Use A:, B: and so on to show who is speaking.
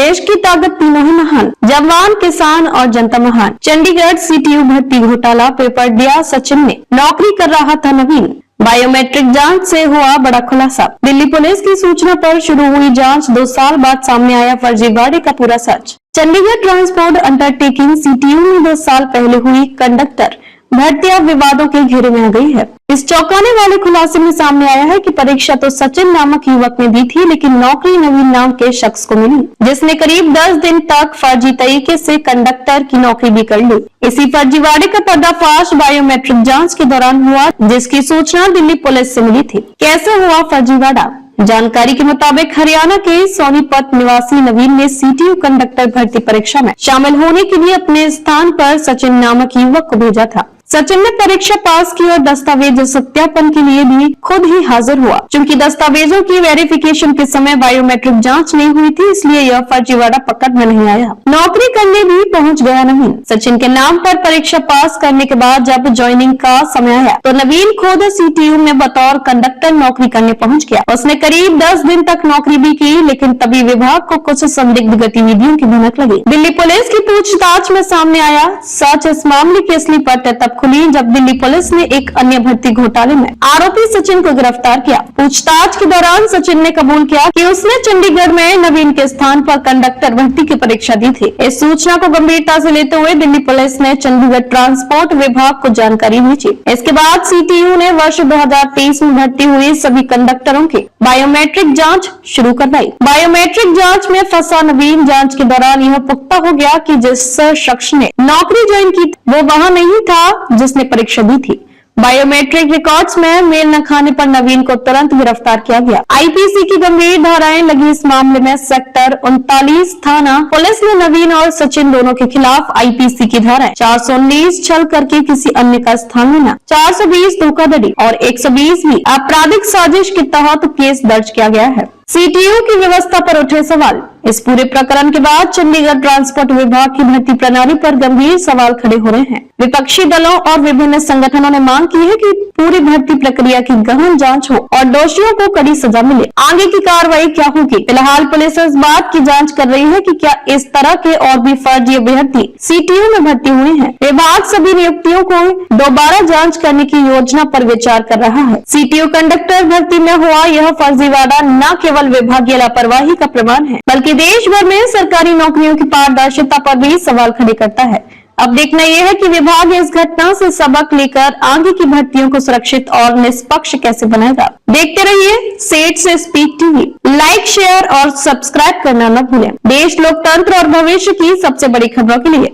A: देश की ताकत तीनों ही महान, जवान, किसान और जनता महान। चंडीगढ़ सीटीयू भर्ती घोटाला, पेपर दिया सचिन ने, नौकरी कर रहा था नवीन। बायोमेट्रिक जांच से हुआ बड़ा खुलासा। दिल्ली पुलिस की सूचना पर शुरू हुई जांच, 2 साल बाद सामने आया फर्जीवाड़े का पूरा सच। चंडीगढ़ ट्रांसपोर्ट अंडरटेकिंग सीटीयू में 2 साल पहले हुई कंडक्टर भर्ती अब विवादों के घेरे में आ गई है। इस चौंकाने वाले खुलासे में सामने आया है कि परीक्षा तो सचिन नामक युवक ने दी थी, लेकिन नौकरी नवीन नाम के शख्स को मिली, जिसने करीब 10 दिन तक फर्जी तरीके से कंडक्टर की नौकरी भी कर ली। इसी फर्जीवाड़े का पर्दाफाश बायोमेट्रिक जांच के दौरान हुआ, जिसकी सूचना दिल्ली पुलिस से मिली थी। कैसे हुआ फर्जीवाड़ा? जानकारी के मुताबिक हरियाणा के सोनीपत निवासी नवीन ने सीटीयू कंडक्टर भर्ती परीक्षा में शामिल होने के लिए अपने स्थान पर सचिन नामक युवक को भेजा था। सचिन ने परीक्षा पास की और दस्तावेज सत्यापन के लिए भी खुद ही हाजिर हुआ। चूंकि दस्तावेजों की वेरिफिकेशन के समय बायोमेट्रिक जांच नहीं हुई थी, इसलिए यह फर्जीवाड़ा पकड़ में नहीं आया। नौकरी करने भी पहुंच गया नवीन। सचिन के नाम पर परीक्षा पास करने के बाद जब ज्वाइनिंग का समय आया तो नवीन खुद सीटीयू में बतौर कंडक्टर नौकरी करने पहुंच गया। उसने करीब 10 दिन तक नौकरी भी की, लेकिन तभी विभाग को कुछ संदिग्ध गतिविधियों की भनक लगी। दिल्ली पुलिस की पूछताछ में सामने आया सच। इस मामले की असली पट तब खुली जब दिल्ली पुलिस ने एक अन्य भर्ती घोटाले में आरोपी सचिन को गिरफ्तार किया। पूछताछ के दौरान सचिन ने कबूल किया कि उसने चंडीगढ़ में नवीन के स्थान पर कंडक्टर भर्ती की परीक्षा दी थी। इस सूचना को गंभीरता से लेते हुए दिल्ली पुलिस ने चंडीगढ़ ट्रांसपोर्ट विभाग को जानकारी भेजी। इसके बाद सीटीयू ने वर्ष 2023 में भर्ती हुई सभी कंडक्टरों की बायोमेट्रिक जाँच शुरू करवाई। बायोमेट्रिक जाँच में फंसा नवीन। जाँच के दौरान यह पुख्ता हो गया कि जिस शख्स ने नौकरी ज्वाइन की वो वहाँ नहीं था जिसने परीक्षा दी थी। बायोमेट्रिक रिकॉर्ड्स में मेल न खाने पर नवीन को तुरंत गिरफ्तार किया गया। आईपीसी की गंभीर धाराएं लगी इस मामले में सेक्टर 39 थाना पुलिस ने नवीन और सचिन दोनों के खिलाफ आईपीसी की धाराएं 419 छल करके किसी अन्य का स्थान लेना, 420 धोखाधड़ी और 120 भी आपराधिक साजिश के तहत केस दर्ज किया गया है। सीटीयू की व्यवस्था पर उठे सवाल। इस पूरे प्रकरण के बाद चंडीगढ़ ट्रांसपोर्ट विभाग की भर्ती प्रणाली पर गंभीर सवाल खड़े हो रहे हैं। विपक्षी दलों और विभिन्न संगठनों ने मांग की है कि पूरी भर्ती प्रक्रिया की गहन जांच हो और दोषियों को कड़ी सजा मिले। आगे की कार्रवाई क्या होगी? फिलहाल पुलिस इस बात की जांच कर रही है कि क्या इस तरह के और भी फर्जी अभ्यर्थी सीटीयू में भर्ती हुए हैं। विभाग सभी नियुक्तियों को दोबारा जाँच करने की योजना पर विचार कर रहा है। सीटीयू कंडक्टर भर्ती में हुआ यह फर्जीवाड़ा न केवल विभागीय लापरवाही का प्रमाण है, बल्कि देश भर में सरकारी नौकरियों की पारदर्शिता पर भी सवाल खड़े करता है। अब देखना यह है कि विभाग इस घटना से सबक लेकर आगे की भर्तियों को सुरक्षित और निष्पक्ष कैसे बनाएगा। देखते रहिए सेठ से स्पीक टीवी। लाइक, शेयर और सब्सक्राइब करना न भूलें। देश, लोकतंत्र और भविष्य की सबसे बड़ी खबरों के लिए